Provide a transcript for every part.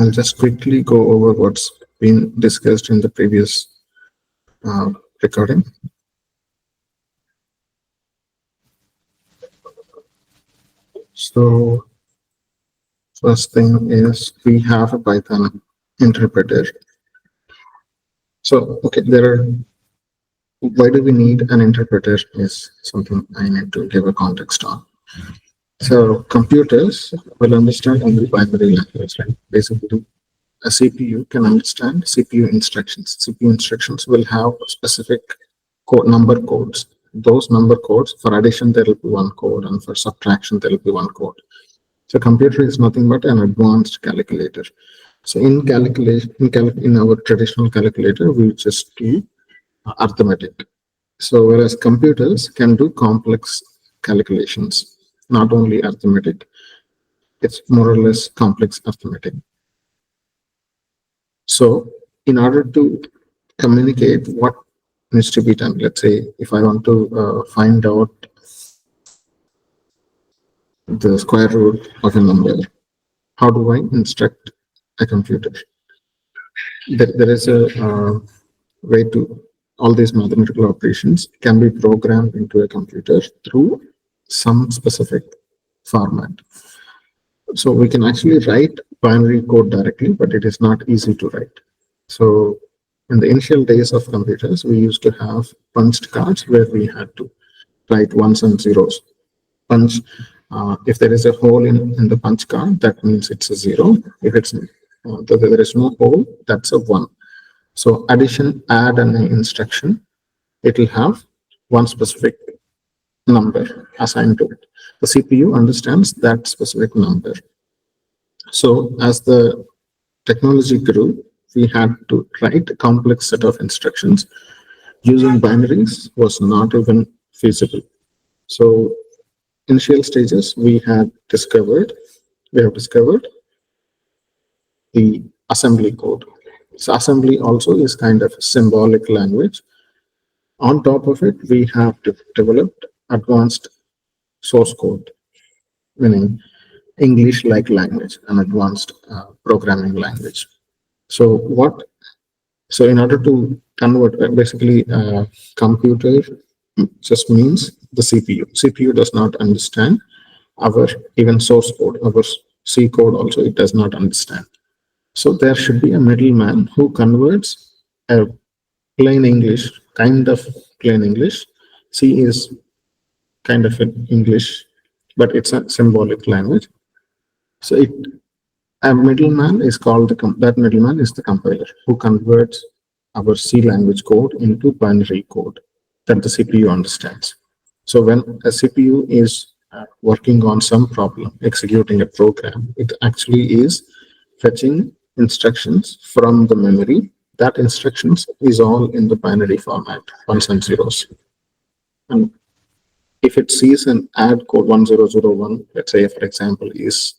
I'll just quickly go over what's been discussed in the previous recording. So first thing is we have a Python interpreter. So, okay, why do we need an interpreter is something I need to give a context on. So computers will understand only binary language, right? Basically, a CPU can understand CPU instructions. CPU instructions will have specific number codes. Those number codes, for addition, there will be one code, and for subtraction, there will be one code. So computer is nothing but an advanced calculator. So in calculation, in our traditional calculator, we just do arithmetic. So whereas computers can do complex calculations, not only arithmetic, it's more or less complex arithmetic. So in order to communicate what needs to be done, let's say if I want to find out the square root of a number, how do I instruct a computer? There is a way to, all these mathematical operations can be programmed into a computer through some specific format. So we can actually write binary code directly, but it is not easy to write. So in the initial days of computers, we used to have punched cards where we had to write ones and zeros. Punch, if there is a hole in the punch card, that means it's a 0. If it's there is no hole, that's a 1. So addition, add, and an instruction, it will have one specific number assigned to it. The CPU understands that specific number. So as the technology grew, we had to write a complex set of instructions. Using binaries was not even feasible. So initial stages, we have discovered the assembly code. So assembly also is kind of a symbolic language. On top of it, we have developed advanced source code, meaning English-like language, an advanced programming language. So in order to convert, basically computer just means the CPU. CPU does not understand our even source code, our C code also it does not understand. So there should be a middleman who converts a plain English, kind of plain English. C is kind of an English, but it's a symbolic language. So a middleman is called that middleman is the compiler who converts our C language code into binary code that the CPU understands. So when a CPU is working on some problem, executing a program, it actually is fetching instructions from the memory. That instructions is all in the binary format, ones and zeros. And if it sees an add code 1001, let's say, for example, is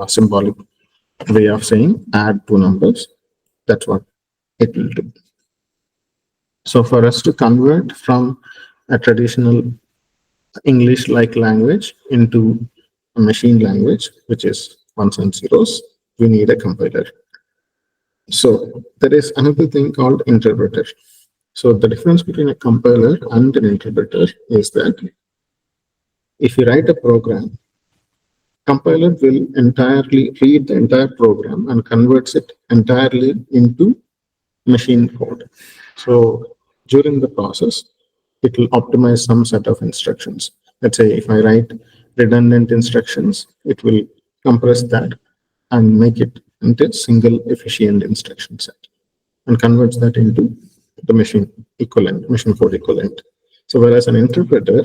symbolic way of saying add two numbers, that's what it will do. So for us to convert from a traditional English-like language into a machine language, which is ones and zeros, we need a compiler. So there is another thing called interpreter. So the difference between a compiler and an interpreter is that if you write a program, compiler will entirely read the entire program and converts it entirely into machine code. So during the process, it will optimize some set of instructions. Let's say if I write redundant instructions, it will compress that and make it into a single efficient instruction set and converts that into the machine code equivalent. So whereas an interpreter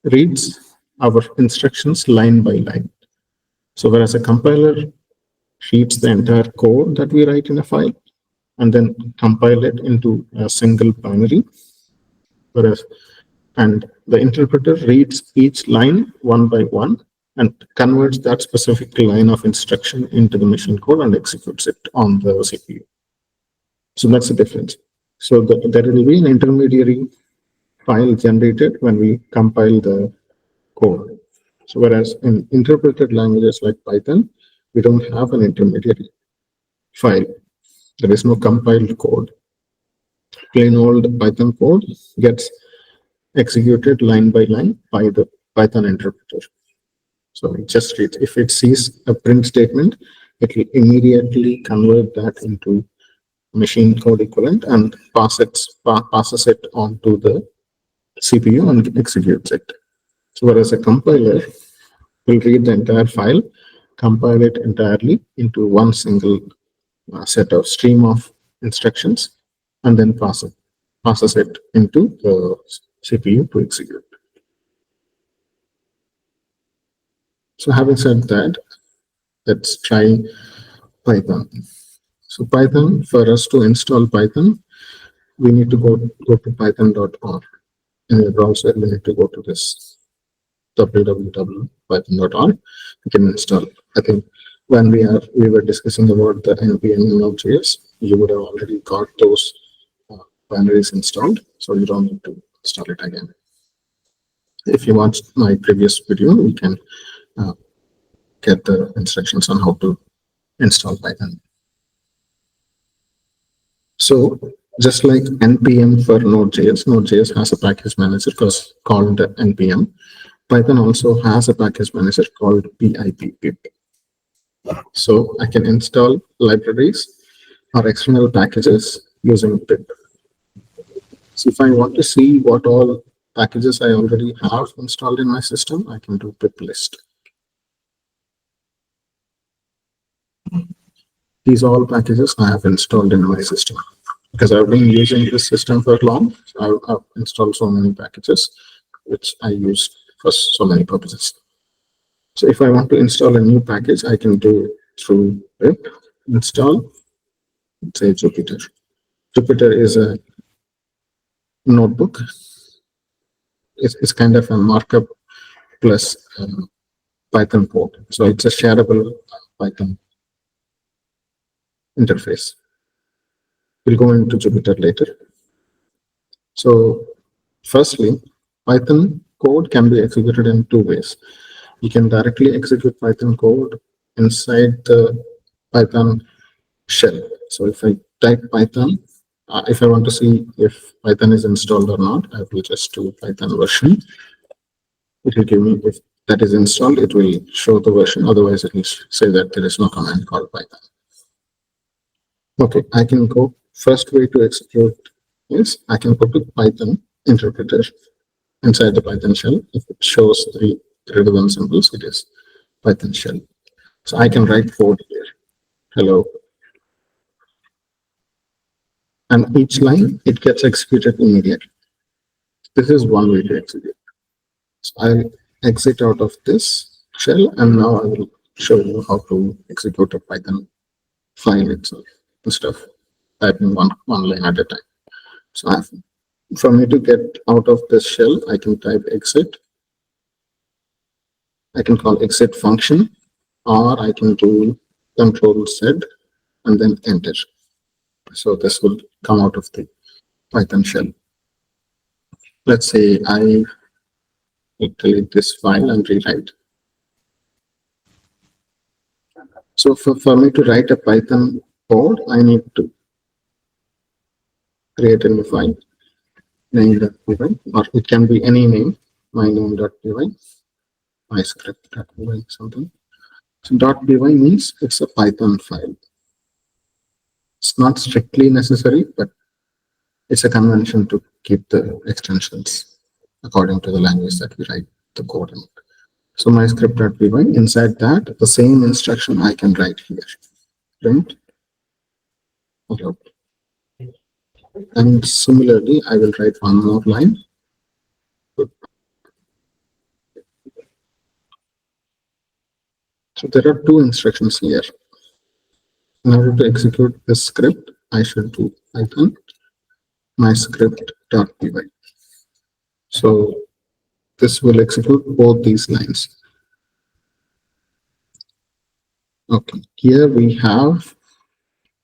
reads our instructions line by line. So whereas a compiler reads the entire code that we write in a file and then compile it into a single binary, and the interpreter reads each line one by one and converts that specific line of instruction into the machine code and executes it on the CPU. So that's the difference. So there will be an intermediary file generated when we compile the code. So whereas in interpreted languages like Python, we don't have an intermediary. file. There is no compiled code. Plain old Python code gets executed line by line by the Python interpreter. So it just reads. If it sees a print statement, it will immediately convert that into machine code equivalent and passes it onto the CPU and executes it. So whereas a compiler will read the entire file, compile it entirely into one single set of stream of instructions, and then passes it into the CPU to execute. So having said that, let's try Python. So Python, for us to install Python, we need to go to python.org. In your browser, we need to go to this www.python.org. You can install. I think when we were discussing about the npm and Node.js, you would have already got those binaries installed, so you don't need to install it again. If you watched my previous video, you can get the instructions on how to install Python. So just like npm for Node.js has a package manager called npm. Python also has a package manager called pip. So I can install libraries or external packages using pip. So if I want to see what all packages I already have installed in my system, I can do pip list. These all packages I have installed in my system. Because I've been using this system for long, so I've installed so many packages, which I use for so many purposes. So if I want to install a new package, I can do it through pip install, say Jupyter. Jupyter is a notebook. It's kind of a markup plus Python code. So it's a shareable Python interface. We'll go into Jupyter later. So firstly, Python code can be executed in two ways. You can directly execute Python code inside the Python shell. So if I type Python, if I want to see if Python is installed or not, I will just do Python version. It will give me, if that is installed, it will show the version. Otherwise, it will say that there is no command called Python. Okay, I can go, first way to execute is I can put the Python interpreter inside the Python shell. If it shows three greater than symbols, it is Python shell. So I can write code here. Hello. And each line, it gets executed immediately. This is one way to execute. So I'll exit out of this shell, and now I will show you how to execute a Python file itself instead of typing one line at a time. So for me to get out of this shell, I can type exit. I can call exit function, or I can do Control Z and then enter. So this will come out of the Python shell. Let's say I delete this file and rewrite. So for me to write a Python code, I need to create a new file, name.py, or it can be any name, my name.py, my script.py, something. So .py means it's a Python file. It's not strictly necessary, but it's a convention to keep the extensions according to the language that we write the code in. So my script.py, inside that, the same instruction I can write here. Print. Hello. And similarly, I will write one more line. So there are two instructions here. In order to execute this script, I should do Python my script.py. So this will execute both these lines. Okay, here we have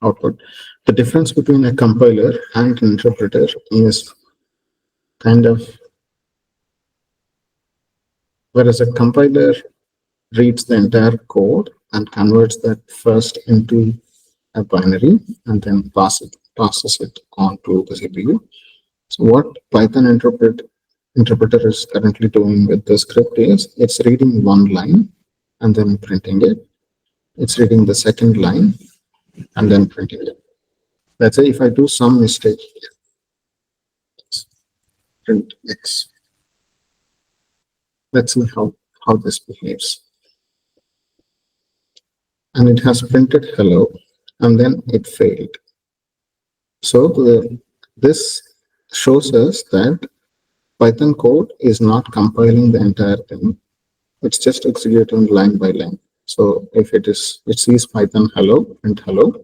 output. The difference between a compiler and an interpreter is kind of, whereas a compiler reads the entire code and converts that first into a binary and then passes it on to the CPU. So what Python interpreter is currently doing with the script is it's reading one line and then printing it. It's reading the second line and then printing it. Let's say if I do some mistake here, print X. Let's see how this behaves. And it has printed hello, and then it failed. So this shows us that Python code is not compiling the entire thing. It's just executing line by line. So if it sees Python hello, print hello,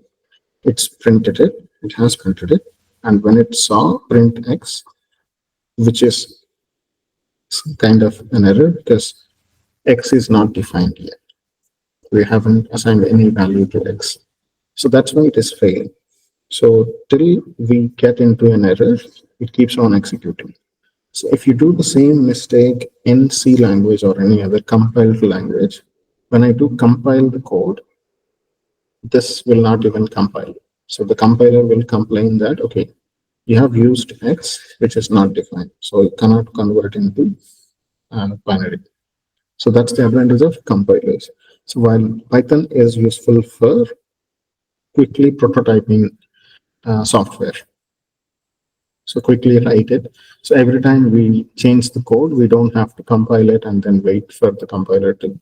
it's printed it, it has printed it. And when it saw print X, which is kind of an error because X is not defined yet. We haven't assigned any value to X. So that's why it is failing. So till we get into an error, it keeps on executing. So if you do the same mistake in C language or any other compiled language, when I do compile the code, this will not even compile. So the compiler will complain that, okay, you have used X, which is not defined. So it cannot convert into binary. So that's the advantage of compilers. So while Python is useful for quickly prototyping software, so quickly write it. So every time we change the code, we don't have to compile it and then wait for the compiler to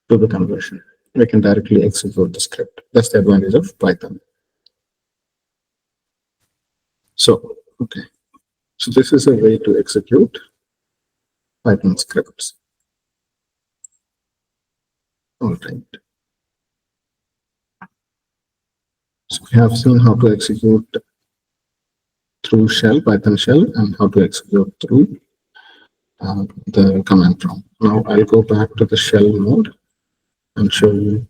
do the conversion. We can directly execute the script. That's the advantage of Python. So, okay. So this is a way to execute Python scripts. All right. So we have seen how to execute through shell, Python shell, and how to execute through the command prompt. Now I'll go back to the shell mode and show you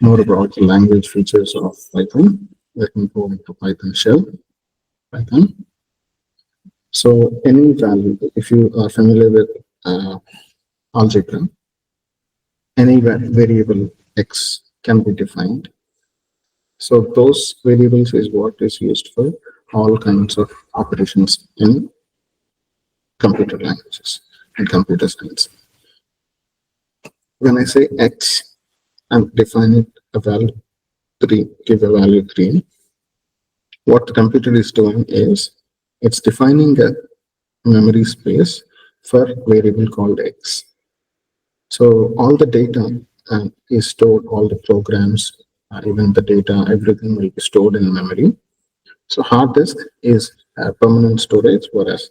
more about the language features of Python. Let me go into Python shell, Python. So any value, if you are familiar with algebra, any variable X can be defined. So those variables is what is used for all kinds of operations in computer languages and computer science. When I say X, I'm defining a value 3, give a value 3. What the computer is doing is it's defining a memory space for variable called X. So all the data is stored, all the programs, even the data, everything will be stored in memory. So hard disk is permanent storage, whereas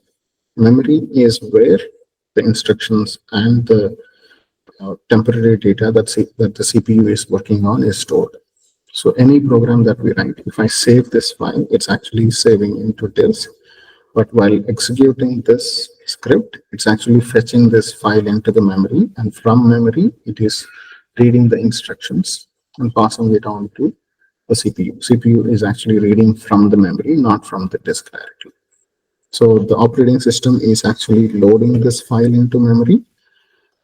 memory is where the instructions and the temporary data that the CPU is working on is stored. So any program that we write, if I save this file, it's actually saving into disk. But while executing this script, it's actually fetching this file into the memory, and from memory, it is reading the instructions and passing it on to the CPU. CPU is actually reading from the memory, not from the disk directly. So the operating system is actually loading this file into memory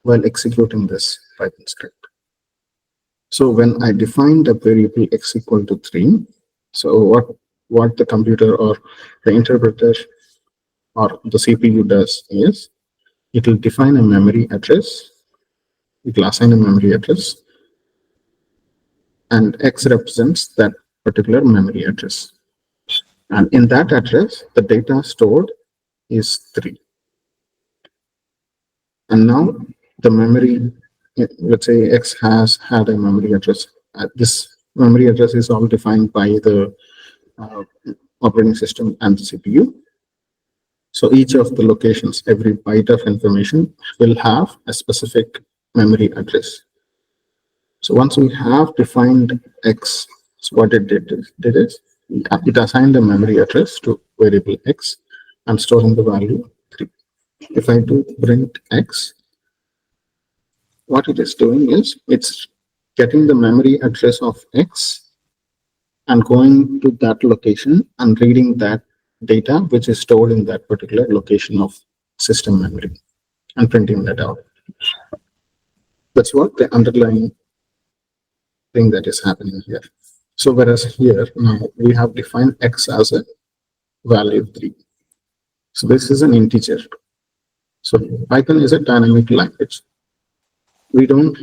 while executing this Python script. So when I defined a variable X equal to 3, so what the computer or the interpreter or the CPU does is it will define a memory address, it will assign a memory address, and X represents that particular memory address. And in that address, the data stored is 3. And now the memory, let's say X has had a memory address. This memory address is all defined by the operating system and the CPU. So each of the locations, every byte of information will have a specific memory address. So once we have defined X, so what it did is it assigned a memory address to variable X and storing the value 3. If I do print X, what it is doing is it's getting the memory address of X and going to that location and reading that data which is stored in that particular location of system memory and printing that out. That's what the underlying thing that is happening here. So whereas here now we have defined x as a value 3. So this is an integer. So Python is a dynamic language. We don't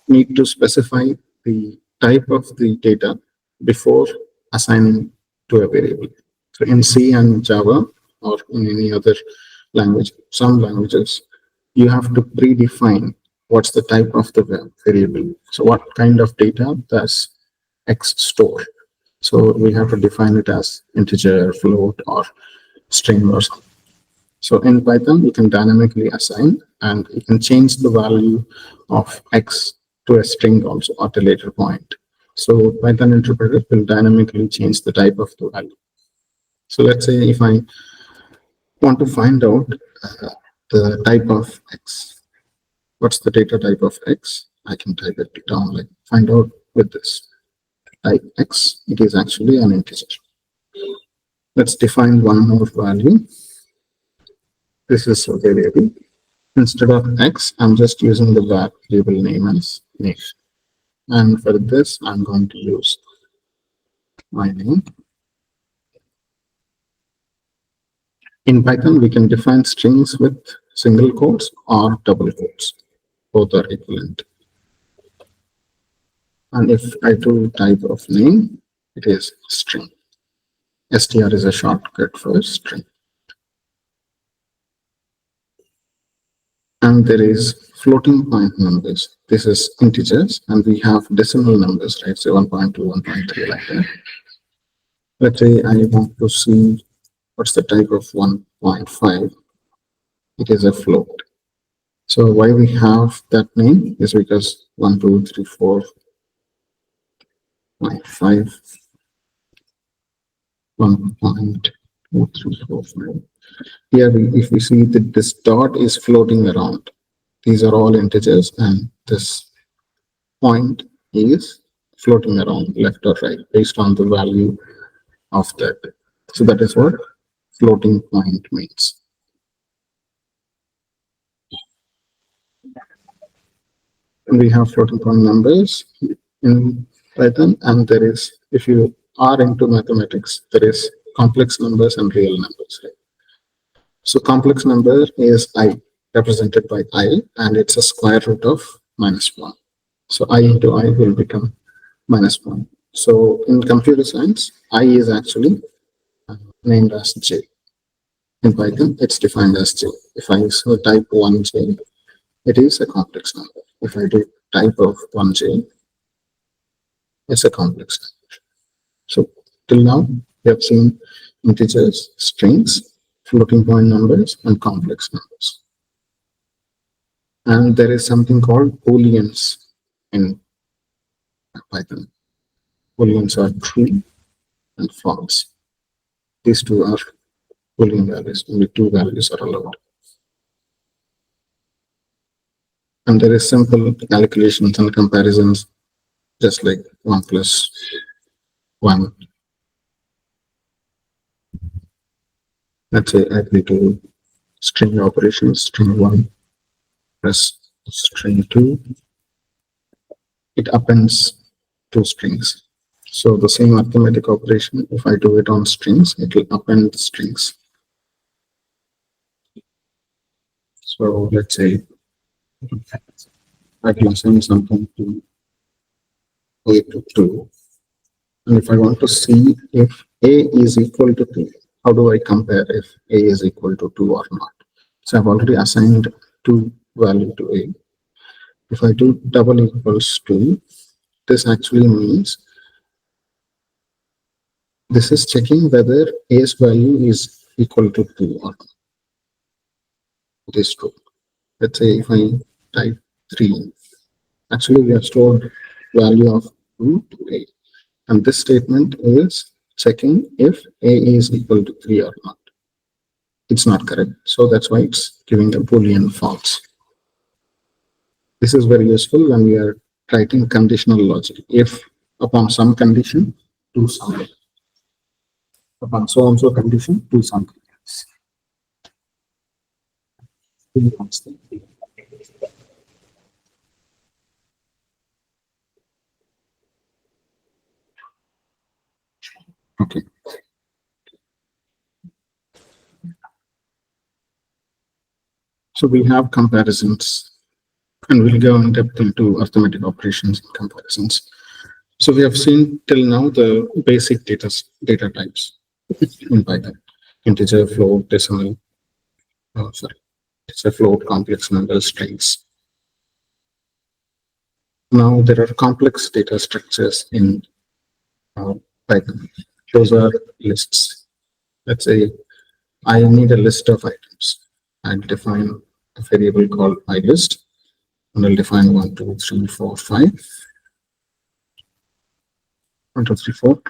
need to specify the type of the data before assigning to a variable. So in C and Java or in any other language, some languages, you have to predefine what's the type of the variable. So what kind of data does X store? So we have to define it as integer, float, or string or something. So in Python, you can dynamically assign and you can change the value of X to a string also at a later point. So Python interpreter will dynamically change the type of the value. So let's say if I want to find out the type of X, what's the data type of X? I can type it down like find out with this type X. It is actually an integer. Let's define one more value. This is a variable. Instead of X, I'm just using the variable name as name. And for this, I'm going to use my name. In Python, we can define strings with single quotes or double quotes. Both are equivalent. And if I do type of name, it is string. str is a shortcut for string. And there is floating point numbers. This is integers, and we have decimal numbers, right? So 1.2, 1.3, like that. Let's say I want to see what's the type of 1.5. It is a float. So why we have that name is because 1, 2, 3, 4, 5, 1.2, 3, 4, 5. Here, if we see that this dot is floating around, these are all integers, and this point is floating around left or right based on the value of that. So that is what floating point means. And we have floating point numbers in Python, and there is, if you are into mathematics, there is complex numbers and real numbers. Right? So complex number is I, represented by I, and it's a square root of -1. So I into I will become -1. So in computer science, I is actually named as J. In Python, it's defined as J. If I type 1J, it is a complex number. If I do type of 1J, it's a complex number. So till now, we have seen integers, strings, floating point numbers, and complex numbers. And there is something called booleans in Python. Booleans are true and false. These two are Boolean values. Only two values are allowed. And there is simple calculations and comparisons, just like 1 plus 1. Let's say I will do string operations, string 1 plus string 2. It appends two strings. So the same arithmetic operation, if I do it on strings, it will append strings. So let's say I can assign something to A to 2. And if I want to see if A is equal to 2, how do I compare if A is equal to 2 or not? So I've already assigned 2 value to A. If I do double equals 2, this actually means this is checking whether A's value is equal to 2 or not. It is true. Let's say if I type 3, actually we have stored value of 2 to A. And this statement is checking if A is equal to 3 or not. It's not correct. So that's why it's giving a Boolean false. This is very useful when we are writing conditional logic. If upon some condition, do something. Upon so and so condition, do something else. Okay. So we have comparisons, and we'll go in depth into arithmetic operations and comparisons. So we have seen till now the basic data types in Python: integer, float, decimal. Sorry, it's a float, complex numbers, strings. Now there are complex data structures in Python. Those are lists. Let's say I need a list of items. I'll define a variable called mylist, and I'll define 1, 2, 3, 4, 5. 1, 2, 3, 4.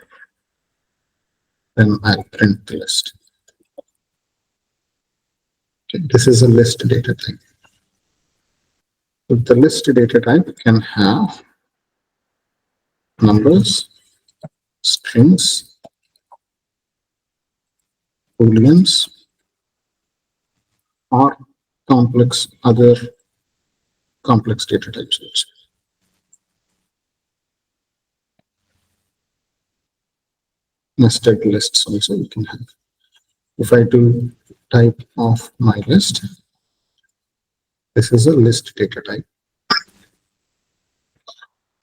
Then I'll print the list. Okay, this is a list data type. So the list data type can have numbers, strings, booleans, or other complex data types also. Nested lists also you can have. If I do type of my list, this is a list data type.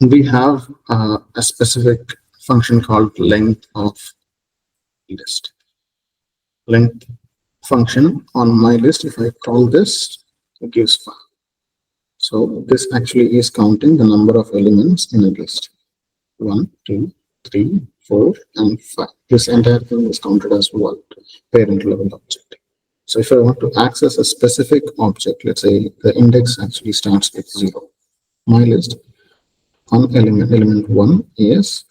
We have a specific function called length of list. Length function on my list, if I call this, it gives 5. So this actually is counting the number of elements in a list. 1, 2, 3, 4, and 5. This entire thing is counted as one parent level object. So if I want to access a specific object, let's say the index actually starts with 0. My list on element 1 is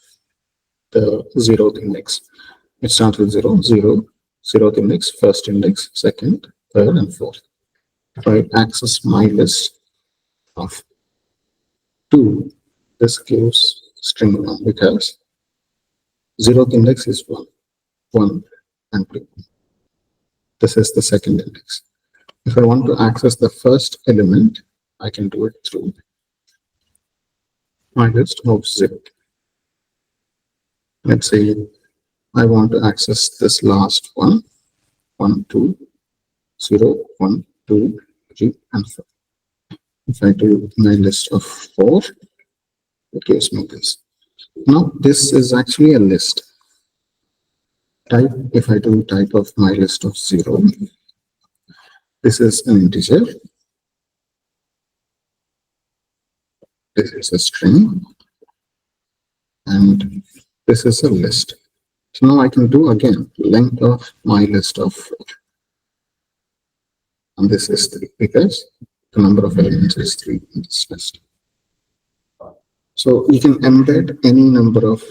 the 0th index. It starts with 0, 0, 0th index, first index, second, third, and fourth. If I access my list of 2, this gives string 1 because 0th index is 1, 1 and 2. This is the second index. If I want to access the first element, I can do it through my list of 0. Let's say I want to access this last one, 1, 2, 0, 1, 2, 3, and 4. If I do my list of 4, it gives me this. Now, this is actually a list. Type, if I do type of my list of 0, this is an integer. This is a string. And this is a list. So now I can do again length of my list of 4. And this is 3 because the number of elements is 3 in this list. So you can embed any number of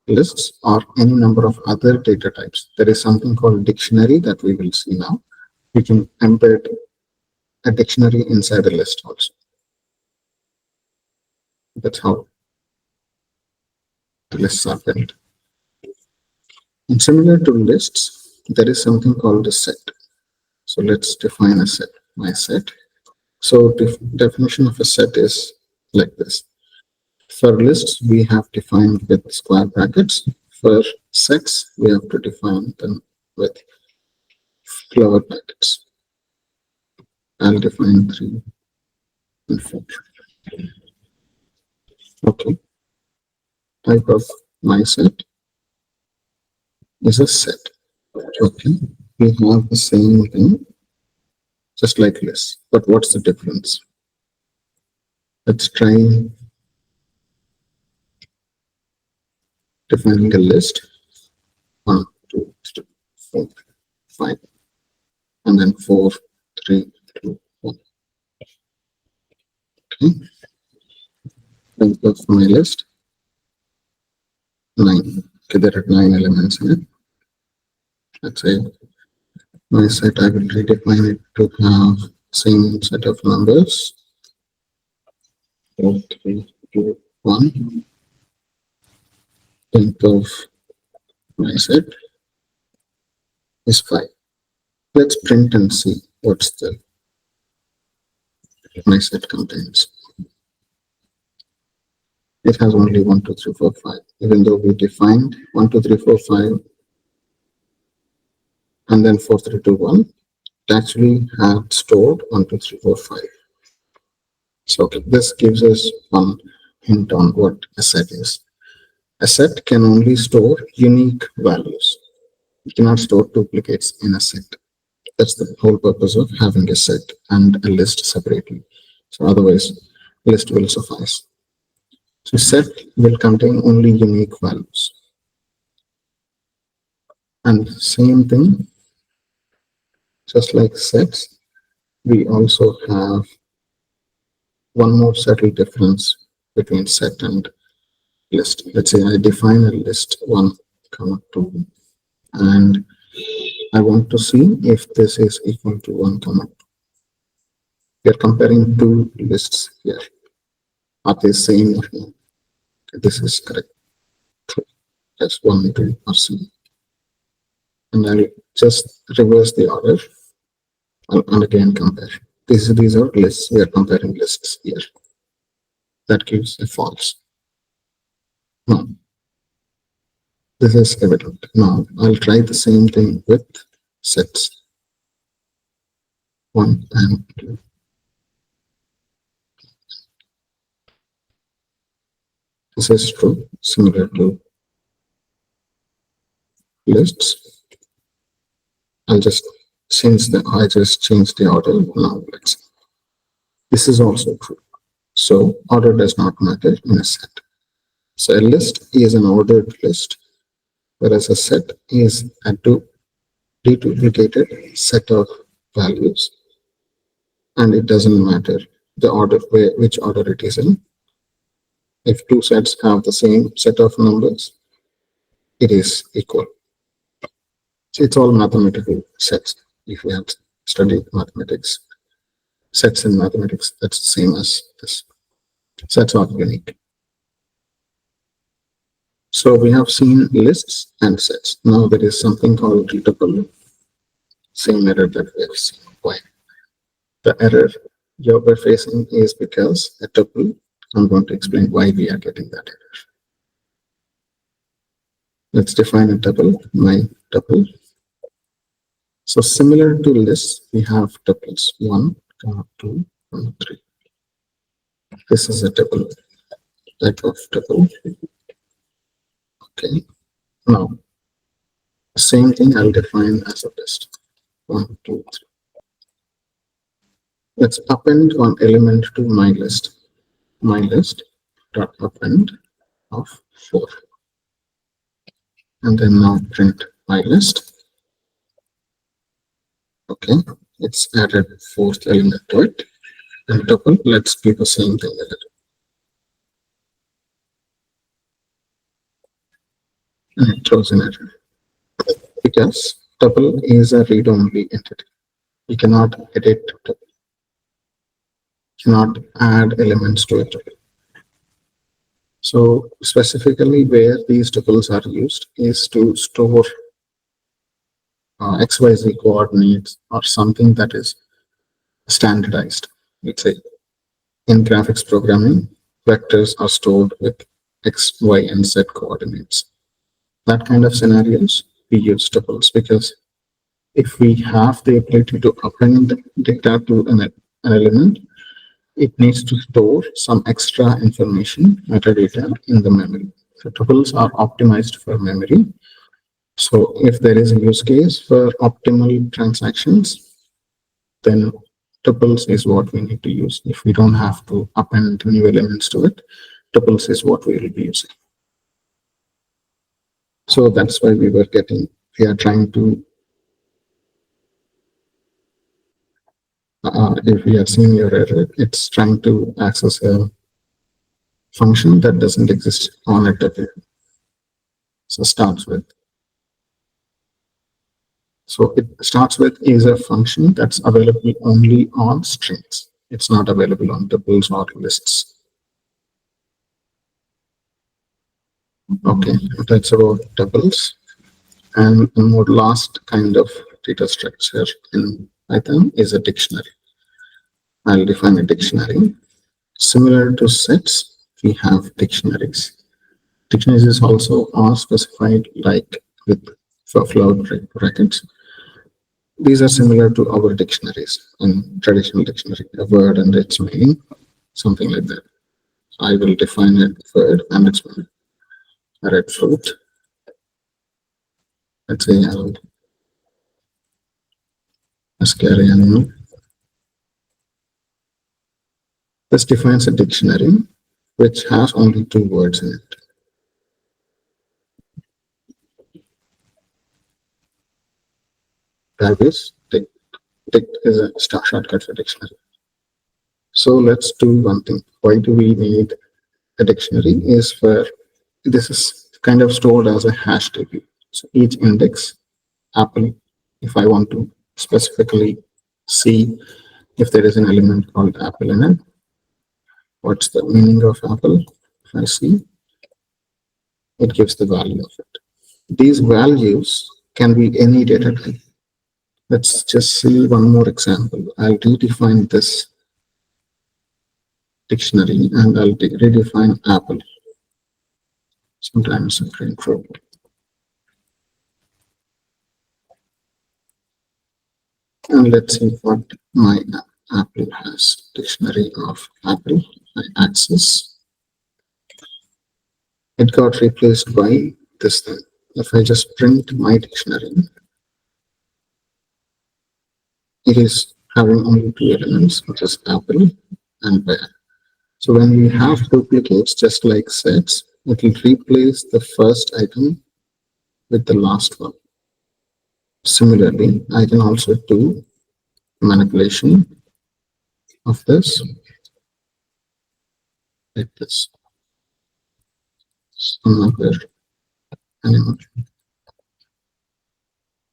lists or any number of other data types. There is something called dictionary that we will see now. You can embed a dictionary inside a list also. That's how the lists are built. And similar to lists, there is something called a set. So let's define a set, my set. So the definition of a set is like this. For lists, we have defined with square brackets. For sets, we have to define them with flower brackets. I'll define 3 and 4. Okay. Type of my set is a set. Okay. We have the same thing, just like this. But what's the difference? Let's try defining a list. 1, 2, 3, 4, 5, and then 4, 3, 2, 1. Okay. Length of my list 9. Okay, there are 9 elements in it. Let's say my set, I will redefine it to have same set of numbers. 4, 3, 2, 1. Length of my set is 5. Let's print and see what's the my set contains. It has only 1, 2, 3, 4, 5. Even though we defined 1, 2, 3, 4, 5, and then 4, 3, 2, 1, it actually had stored 1, 2, 3, 4, 5. So okay, this gives us one hint on what a set is. A set can only store unique values. You cannot store duplicates in a set. That's the whole purpose of having a set and a list separately. So otherwise, list will suffice. So set will contain only unique values. And same thing, just like sets, we also have one more subtle difference between set and list. Let's say I define a list 1, 2, and I want to see if this is equal to 1, 2. We are comparing two lists here. Are they same or not? This is correct. That's 1, 2 are same. And I'll just reverse the order and again compare. These are lists. We are comparing lists here. That gives a false. Now, this is evident. Now, I'll try the same thing with sets 1 and 2. This is true, similar to lists. I just changed the order. Now let's see. This is also true. So order does not matter in a set. So a list is an ordered list, whereas a set is a deduplicated set of values, and it doesn't matter the order which order it is in. If two sets have the same set of numbers, it is equal. So it's all mathematical sets. If you have studied mathematics, sets in mathematics, that's the same as this. Sets are unique. So we have seen lists and sets. Now there is something called tuple. Same error that we have seen. Why? The error you're facing is because a tuple. I'm going to explain why we are getting that error. Let's define a tuple, my tuple. So similar to lists, we have tuples 1, 2, 3. This is a tuple, type of tuple. Okay. Now, same thing I'll define as a list. 1, 2, 3. Let's append one element to my list. My list dot append of 4. And then now print my list. Okay, it's added 4th element to it. And tuple, let's do the same thing with it. And it throws an error. Because tuple is a read-only entity. You cannot edit tuple. You cannot add elements to it. So specifically where these tuples are used is to store XYZ coordinates or something that is standardized. Let's say in graphics programming, vectors are stored with X, Y, and Z coordinates. That kind of scenarios, we use tuples because if we have the ability to append data to an element, it needs to store some extra information, metadata, in the memory. So tuples are optimized for memory. So if there is a use case for optimal transactions, then tuples is what we need to use. If we don't have to append new elements to it, tuples is what we will be using. So that's why we are trying to, if we are seeing your error, it's trying to access a function that doesn't exist on a tuple. So starts with. So it starts with is a function that's available only on strings. It's not available on tuples or lists. Okay, that's about tuples. And the more last kind of data structure in Python is a dictionary. I'll define a dictionary. Similar to sets, we have dictionaries. Dictionaries is also are specified like with for float brackets. These are similar to our dictionaries in traditional dictionary, a word and its meaning, something like that. I will define a word and its meaning. A red fruit, let's say a scary animal. This defines a dictionary which has only two words in it. That is, dict is a shortcut for dictionary. So let's do one thing. Why do we need a dictionary? Is for this is kind of stored as a hash table. So each index, Apple, if I want to specifically see if there is an element called Apple in it, what's the meaning of Apple? If I see, it gives the value of it. These values can be any data type. Let's just see one more example. I'll redefine this dictionary and I'll redefine Apple. Sometimes I'm in trouble. And let's see what my Apple has. Dictionary of Apple, I access. It got replaced by this thing. If I just print my dictionary, it is having only two elements, which is Apple and where. So when we have duplicates, just like sets, it will replace the first item with the last one. Similarly, I can also do manipulation of this like this. Another animal.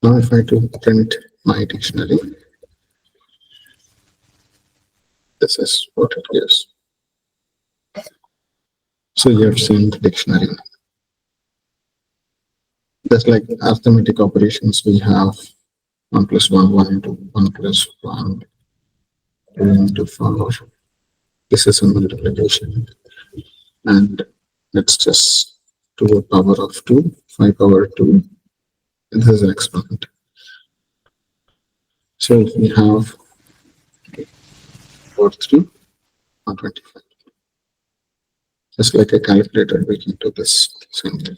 Now if I do print my dictionary, this is what it gives. So you have seen the dictionary. Just like arithmetic operations, we have 1 plus 1, 1 into 1 plus 1, 2 into 4. This is a multiplication. And let's just do a power of 2, 5 power 2. This is an exponent. So we have 4, 3, 125. Just like a calculator, we can do this same thing.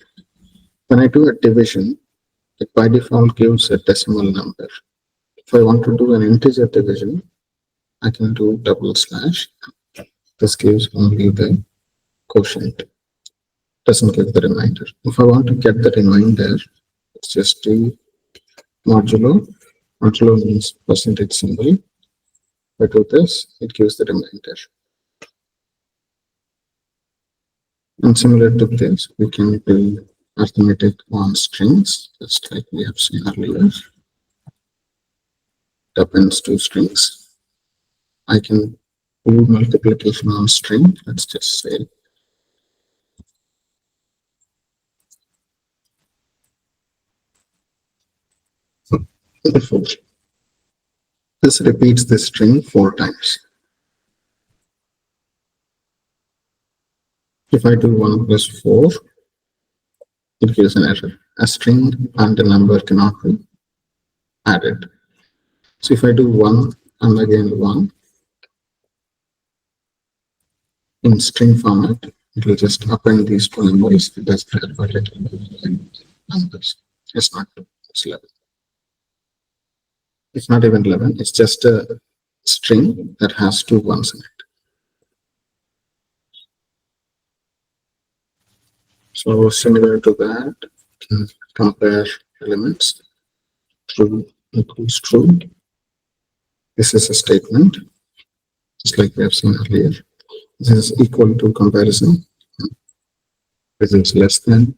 When I do a division, it by default gives a decimal number. If I want to do an integer division, I can do double slash. This gives only the quotient, doesn't give the remainder. If I want to get the remainder, it's just do modulo. Modulo means percentage symbol. If I do this, it gives the remainder. And similar to this, we can do arithmetic on strings, just like we have seen earlier. It appends to strings. I can do multiplication on string. Let's just say this repeats the string 4 times. If I do 1 plus 4, it gives an error. A string and a number cannot be added. So if I do 1 and again 1 in string format, it will just append these two numbers. It does that for numbers. It's not 2, it's 11. It's not even 11, it's just a string that has 2 ones in it. So similar to that, can compare elements. True equals true. This is a statement, just like we have seen earlier. This is equal to comparison. This is less than.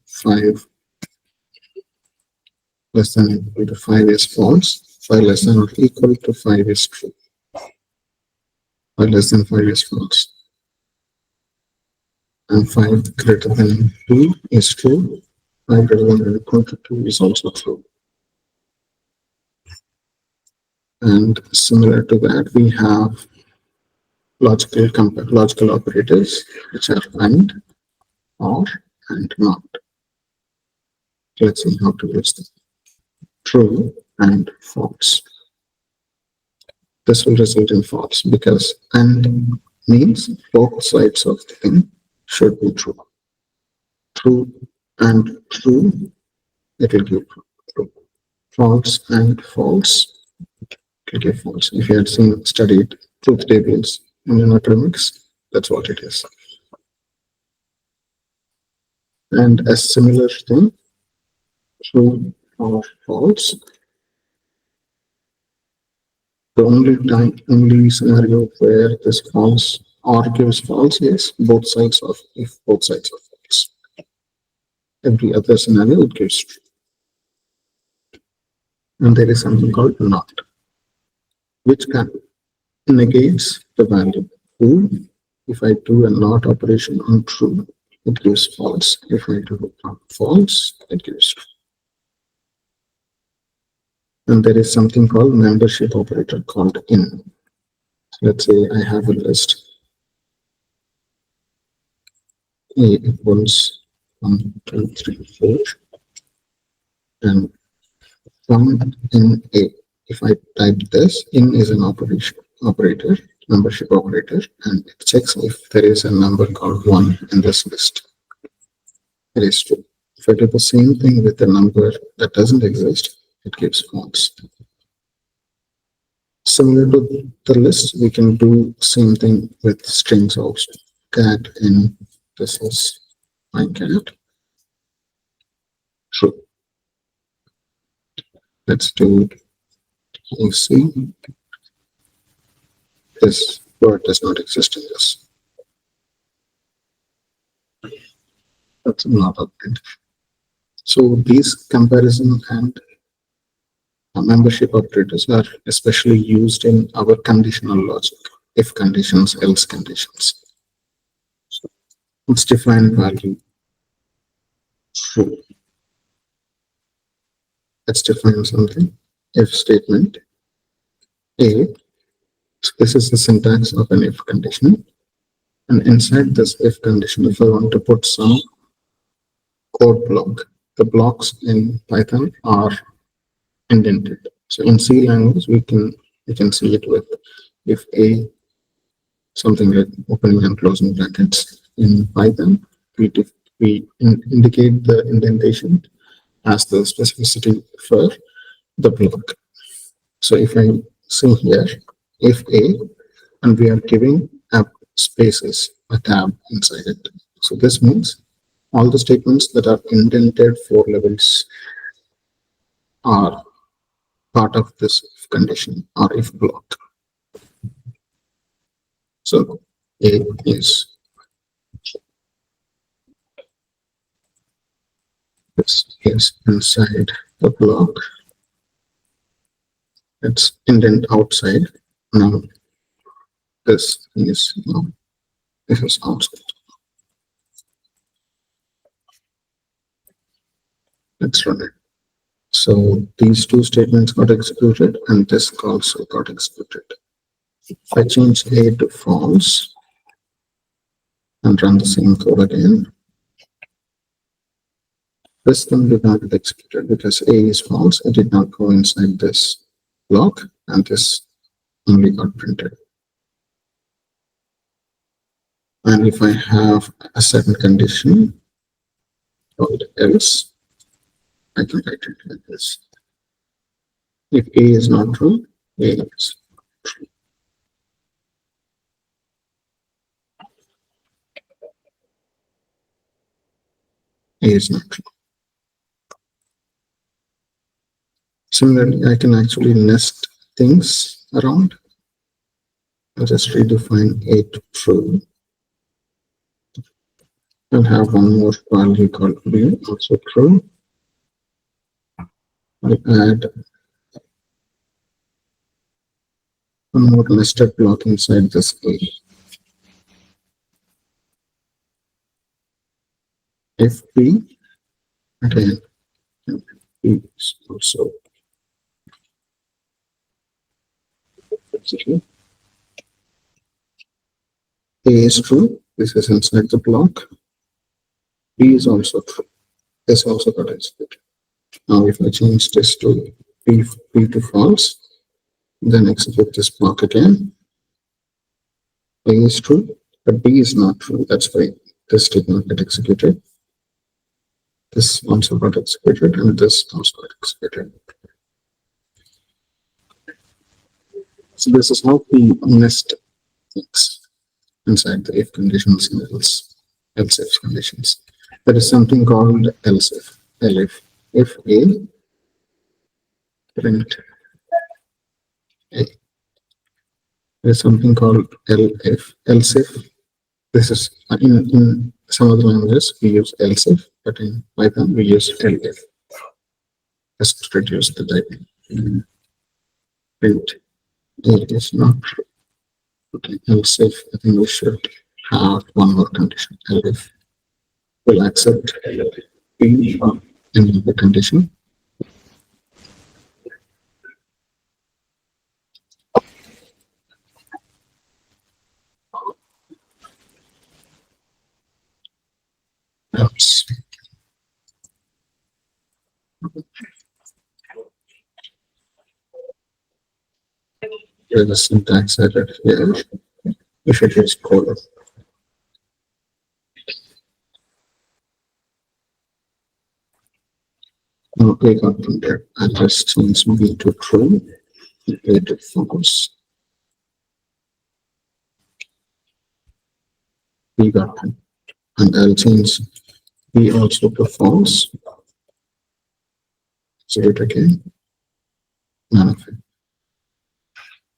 Five less than or equal to 5 is false. 5 less than or equal to 5 is true. 5 less than 5 is false. And 5 greater than 2 is true. 5 greater than or equal to 2 is also true. And similar to that, we have logical operators, which are and, or, and not. Let's see how to use them. True and false. This will result in false because and means both sides of the thing should be true. True and true, it will give true. False and false, it will give false. If you had studied truth tables in academics, that's what it is. And a similar thing, true or false. The only scenario where this false or gives false is if both sides are false. Every other scenario it gives true. And there is something called not, which can negates the value true. If I do a not operation on true, it gives false. If I do on false, it gives true. And there is something called membership operator called in. Let's say I have a list. A equals 1, 2, 3, 4, and 1 in A. If I type this, in is an operator, membership operator, and it checks if there is a number called 1 in this list. It is true. If I do the same thing with a number that doesn't exist, it gives false. Similar to the list, we can do same thing with strings also. Cat in, this is my cat. True. Let's do AC. This word does not exist in this. That's not update. So these comparison and membership operators are especially used in our conditional logic, if conditions, else conditions. So let's define value true. Let's define something. If statement A, this is the syntax of an if condition. And inside this if condition, if I want to put some code block, the blocks in Python are indented. So in C language, we can see it with if A, something like opening and closing brackets. In Python, we indicate the indentation as the specificity for the block. So if I say here, if A, and we are giving a spaces, a tab inside it. So this means all the statements that are indented 4 levels are part of this if condition or if block. So A is this is inside the block. It's indent outside. Now this is outside. Let's run it. So these two statements got executed and this also got executed. If I change A to false and run the same code again, this thing did not get executed because A is false. It did not go inside this block and this only got printed. And if I have a second condition called else, I can write it like this. If A is not true, A is true. A is not true. Similarly, I can actually nest things around. I'll just redefine A to true and have one more value called B, also true. I'll add one more nested block inside this A. If B, again, B is also execute. A is true. This is inside the block. B is also true. This also got executed. Now, if I change this to B to false, then execute this block again. A is true, but B is not true. That's why this did not get executed. This also got executed, and this also got executed. So this is how we nest things inside the if conditions and else if conditions. There is something called else if. If A, print A. There is something called else if. This is in some other languages we use else if, but in Python we use elif. Just to reduce the typing. Print A is not true. Okay, else if, I think we should have one more condition. Elif will accept B or any other condition. Else. Here's the syntax error here. We should use colon. Now we got from there. I just change B to true, A to false. B got true. And I'll change B also to false. So it again. None of it.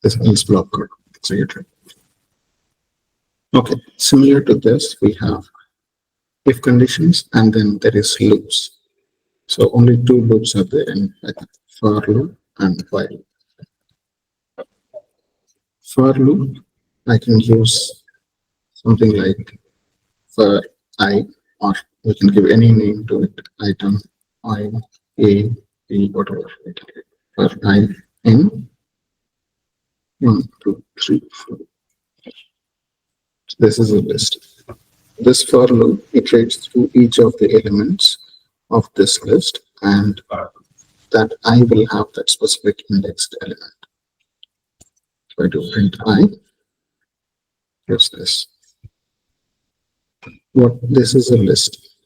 This else block got executed. Okay, similar to this, we have if conditions and then there is loops. So only two loops are there in Python, for loop and while. For loop, I can use something like for I, or we can give any name to it, item, I, A, B, whatever. For I, N, 1, 2, 3, 4. This is a list. This for loop iterates through each of the elements of this list, and that I will have that specific indexed element. So I do print I. Here's this. What this is a list,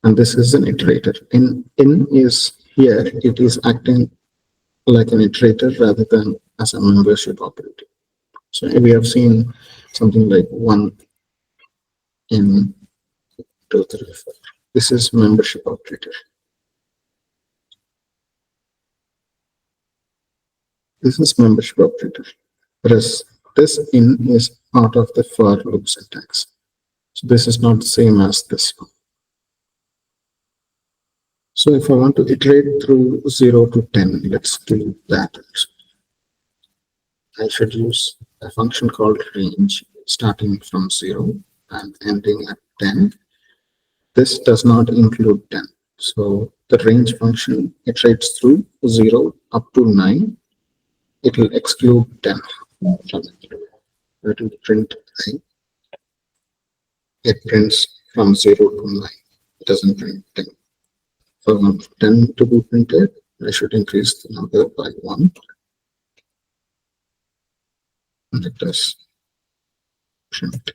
and this is an iterator. In is here, it is acting like an iterator rather than as a membership operator. So we have seen something like 1 in 2, 3, 4. This is membership operator. This is membership operator. Whereas this in is part of the for loop syntax. So this is not the same as this one. So if I want to iterate through 0 to 10, let's do that. I should use a function called range starting from 0 and ending at 10. This does not include 10. So the range function iterates through 0 up to 9. It will exclude 10 from it. It will print I. It prints from 0 to 9. It doesn't print 10. For 10 to be printed, I should increase the number by 1. And it does print.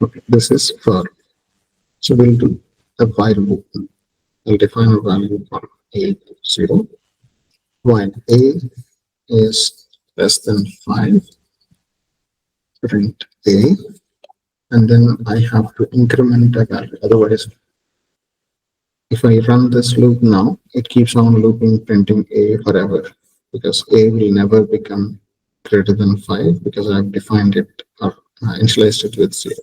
Okay, this is for. So we'll do a while loop. I'll define a value for A 0. While A is less than 5, print A, and then I have to increment a value. Otherwise, if I run this loop now, it keeps on looping, printing A forever, because A will never become greater than 5 because I've defined it or initialized it with 0.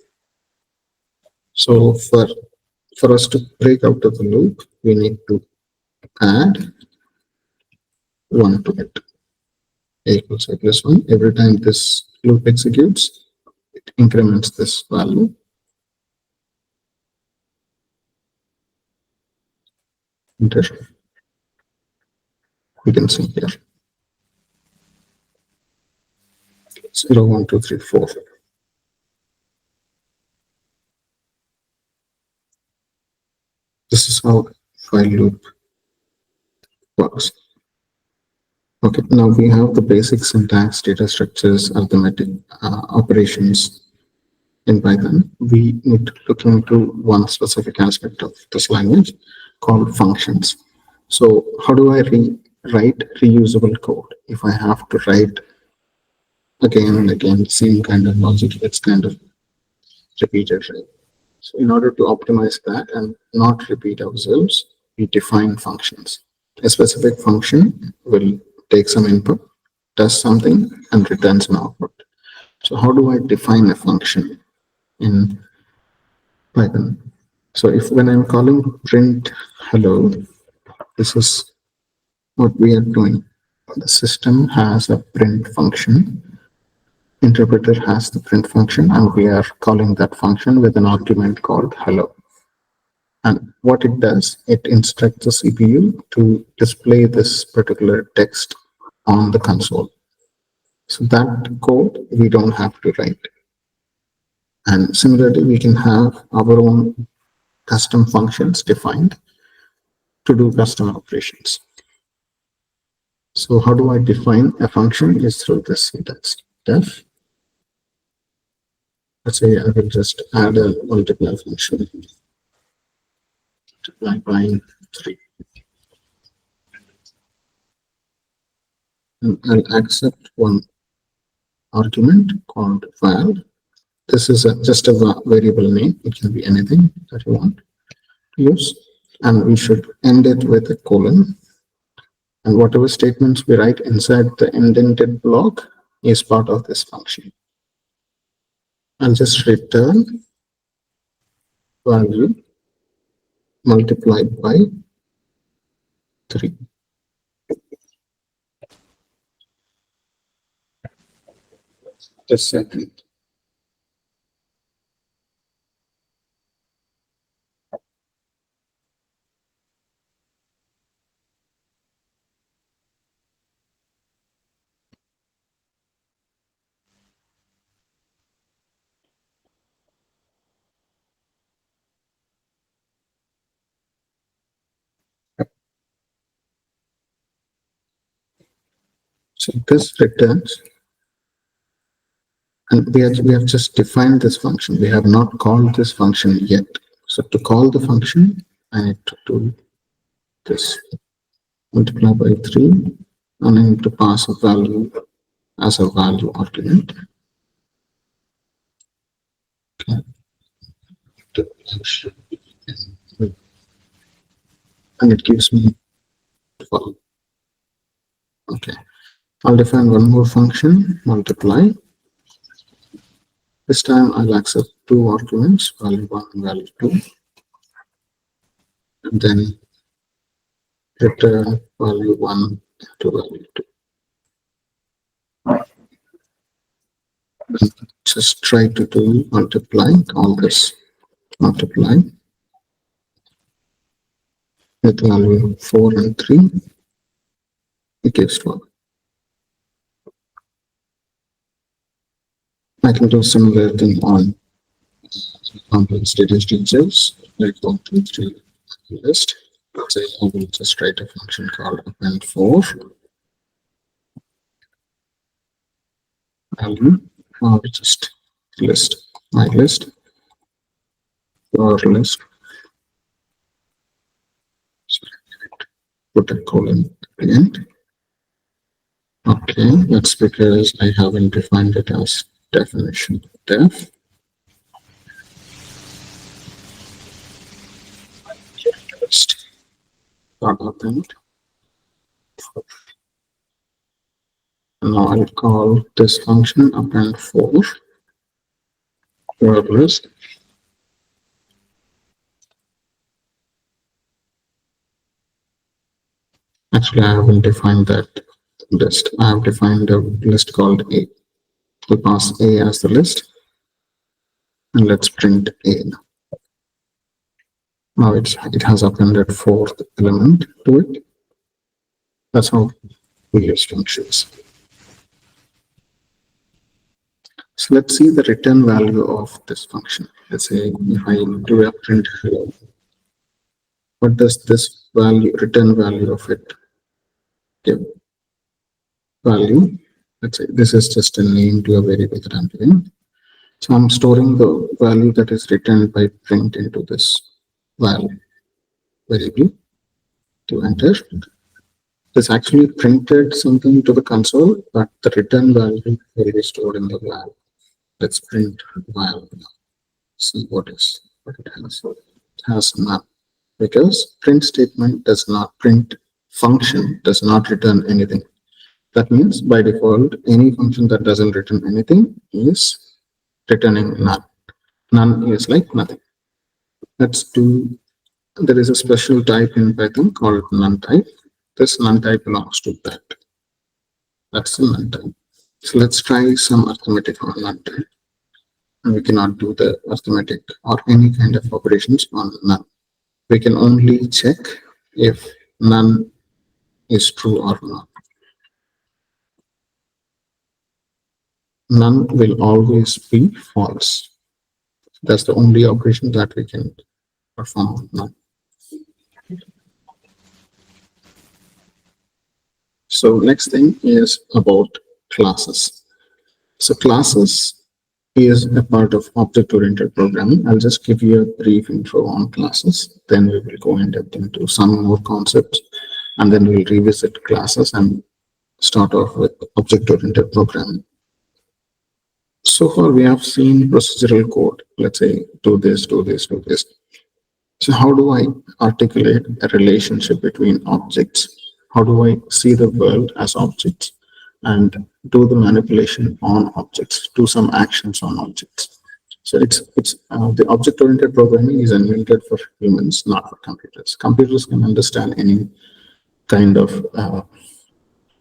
So for us to break out of the loop, we need to add 1 to it. A equals A plus 1. Every time this loop executes, it increments this value. Enter. We can see here. 0, 1, 2, 3, 4. This is how while loop works. Okay, now we have the basic syntax, data structures, arithmetic operations in Python. We need to look into one specific aspect of this language called functions. So how do I write reusable code? If I have to write again and again, same kind of logic, it's kind of repeated, right? So in order to optimize that and not repeat ourselves, we define functions. A specific function will take some input, does something, and returns an output. So how do I define a function in Python? So if when I'm calling print hello, this is what we are doing. The system has a print function, interpreter has the print function, and we are calling that function with an argument called hello. And what it does, it instructs the CPU to display this particular text on the console. So that code we don't have to write. And similarly, we can have our own custom functions defined to do custom operations. So how do I define a function is through this syntax. Def. Let's say I will just add a multiply function. Multiply by 3. And I'll accept one argument called val. This is just a variable name. It can be anything that you want to use. And we should end it with a colon. And whatever statements we write inside the indented block is part of this function. I'll just return value multiplied by 3. Just a second. So this returns, and we have just defined this function. We have not called this function yet. So to call the function, I need to do this. Multiply by 3, and I need to pass a value as a value argument. Okay. And it gives me 12. Okay. I'll define one more function, multiply. This time I'll accept 2 arguments, value 1 and value 2. And then return value 1 to value 2. And just try to do multiply, call this multiply with value 4 and 3. It gives 12. I can do similar thing on complex data structures like 1, 2, 3 list. Say I will just write a function called append 4 value or just list, my list or list. So put a colon at the end. Okay, that's because I haven't defined it as definition def. List dot append. Now I'll call this function append 4 word list. Actually, I haven't defined that list. I have defined a list called A. We'll pass A as the list, and let's print A. Now it has appended 4th element to it. That's how we use functions. So let's see the return value of this function. Let's say if I do a print hello, what does this value, return value of it give? Value, let's say this is just a name to a variable that I'm giving. So I'm storing the value that is returned by print into this val variable to enter. This actually printed something to the console, but the return value will be stored in the val. Let's print val now. See what it has. It has none because print statement does not print function does not return anything. That means by default, any function that doesn't return anything is returning none. None is like nothing. Let's do, there is a special type in Python called none type. This none type belongs to that. That's the none type. So let's try some arithmetic on none type. And we cannot do the arithmetic or any kind of operations on none. We can only check if none is true or not. None will always be false. That's the only operation that we can perform on none. So next thing is about classes. So classes is a part of object-oriented programming. I'll just give you a brief intro on classes. Then we will go in depth into some more concepts, and then we'll revisit classes and start off with object-oriented programming. So far, we have seen procedural code. Let's say do this, do this, do this. So how do I articulate a relationship between objects? How do I see the world as objects and do the manipulation on objects, do some actions on objects? So it's the object-oriented programming is invented for humans, not for computers. Computers can understand any kind of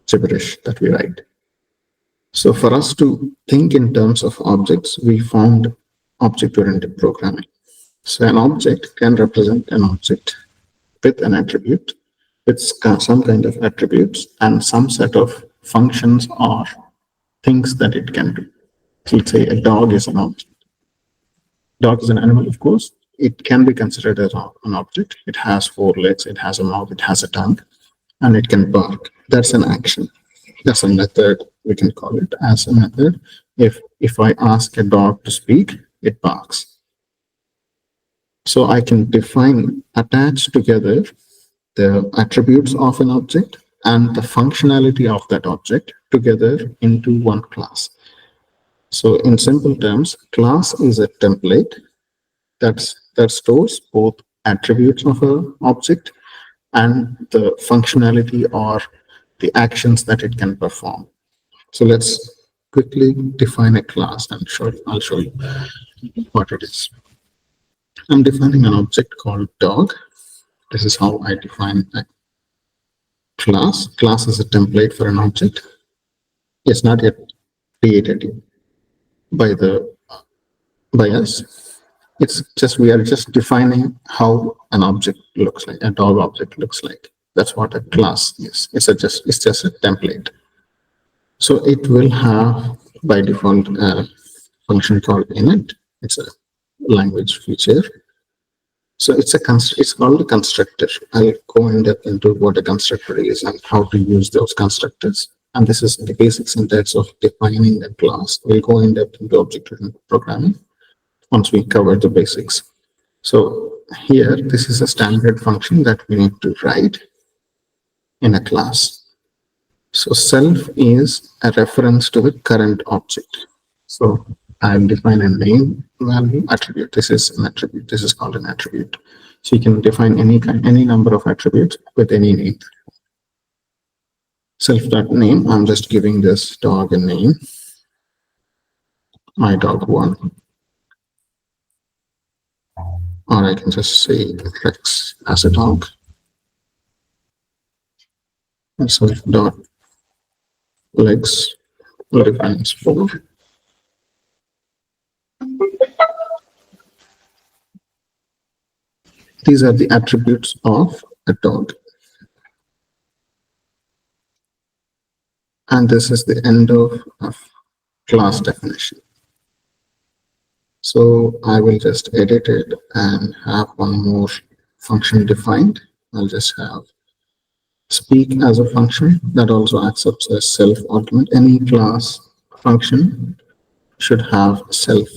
gibberish that we write. So for us to think in terms of objects, we found object-oriented programming. So an object can represent an object with an attribute, with some kind of attributes and some set of functions or things that it can do. So let's say a dog is an object. Dog is an animal, of course. It can be considered as an object. It has 4 legs, it has a mouth, it has a tongue, and it can bark. That's an action. That's a method, we can call it as a method. If I ask a dog to speak, it barks. So I can define, attach together the attributes of an object and the functionality of that object together into one class. So in simple terms, class is a template that stores both attributes of an object and the functionality or the actions that it can perform. So let's quickly define a class and I'll show you what it is. I'm defining an object called dog. This is how I define a class. Class is a template for an object. It's not yet created by us. It's just, we are just defining how an object looks like, a dog object looks like. That's what a class is. It's just a template. So it will have by default a function called init. It's a language feature. So it's called a constructor. I'll go in depth into what a constructor is and how to use those constructors. And this is the basic syntax of defining a class. We'll go in depth into object-oriented programming once we cover the basics. So here, this is a standard function that we need to write in a class. So self is a reference to the current object. So I'll define a name value attribute. This is an attribute. This is called an attribute. So you can define any number of attributes with any name. Self.name, I'm just giving this dog a name. My dog 1. Or I can just say Rex as a dog. And self.legs defines 4. These are the attributes of a dog. And this is the end of class definition. So I will just edit it and have one more function defined. I'll just have speak as a function that also accepts a self argument. Any class function should have self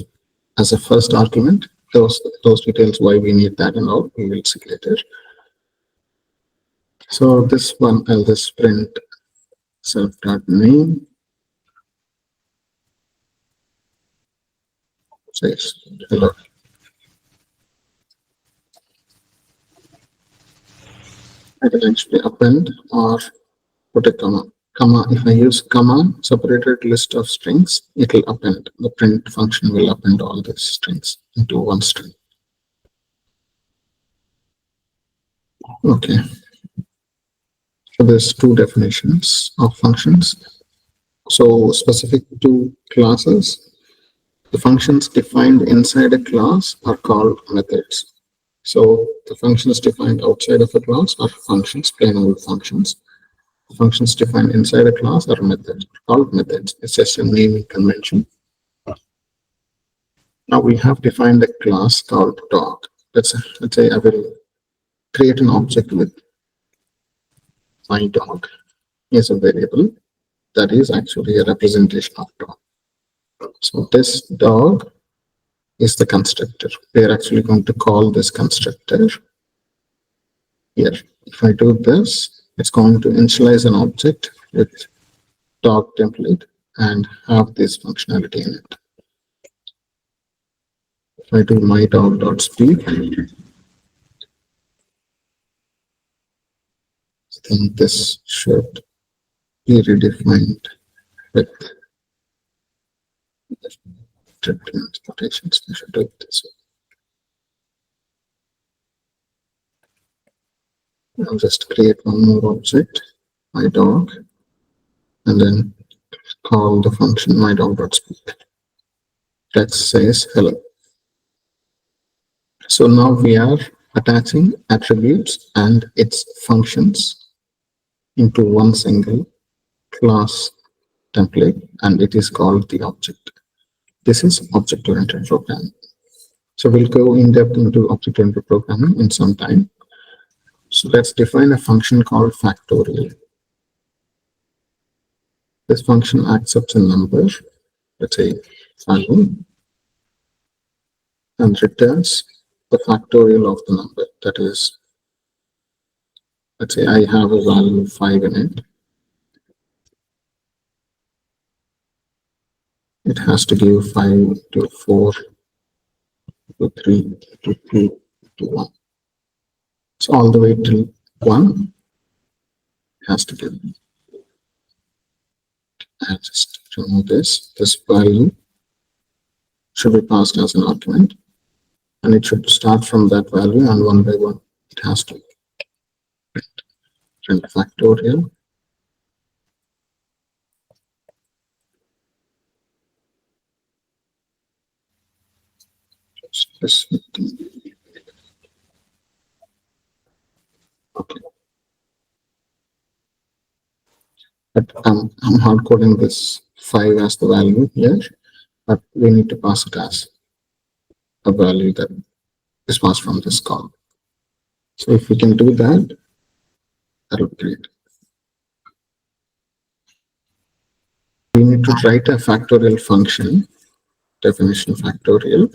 as a first argument. Those details why we need that and all we will see later. So this one I'll just print self.name says hello. I can actually append or put a comma. Comma, if I use comma separated list of strings, it will append. The print function will append all these strings into one string. Okay. So there's two definitions of functions. So specific to classes, the functions defined inside a class are called methods. So the functions defined outside of a class are functions, plain old functions. The functions defined inside a class are methods, called methods. It's just a naming convention. Now we have defined a class called dog. Let's say I will create an object with my dog is a variable that is actually a representation of dog. So this dog is the constructor. We are actually going to call this constructor here. If I do this, it's going to initialize an object with dog template and have this functionality in it. If I do my dog.speak, I think this should be redefined with transportations. I should do it this way. I'll just create one more object, my dog, and then call the function my dog.speak. Text says hello. So now we are attaching attributes and its functions into one single class template, and it is called the object. This is object-oriented programming. So we'll go in depth into object-oriented programming in some time. So let's define a function called factorial. This function accepts a number, let's say 5, and returns the factorial of the number. That is, let's say I have a value 5 in it. It has to give 5 to 4 to 3 to 2 to 1. So all the way till 1 has to give. I just remove this. This value should be passed as an argument, and it should start from that value, and one by one it has to print factorial. This. Okay. But I'm hard coding this 5 as the value here, but we need to pass it as a value that is passed from this column. So if we can do that, that would be great. We need to write a factorial function, definition factorial,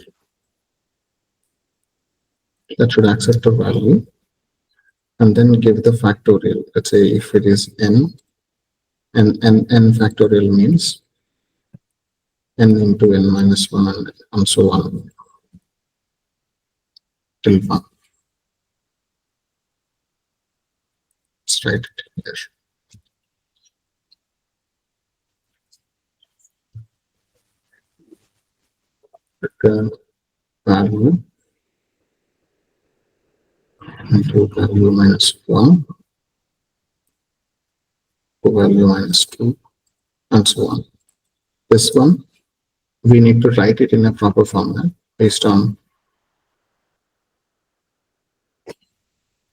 that should accept a value and then give the factorial. Let's say if it is n, and n factorial means n into n minus 1 and so on till 1. Let's write it here. Return value into value minus 1 to value minus 2 and so on. This one, we need to write it in a proper format based on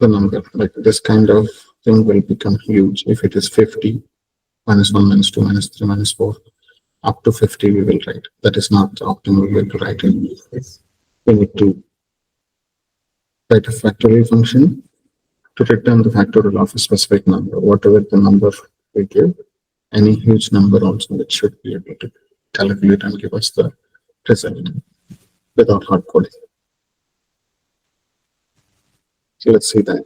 the number. Like this kind of thing will become huge if it is 50 minus 1 minus 2 minus 3 minus 4. up to 50 we will write. That is not the optimal way to write it. We need to write a factorial function to return the factorial of a specific number, whatever the number we give, any huge number also, it should be able to calculate and give us the result without hard coding. So let's see that.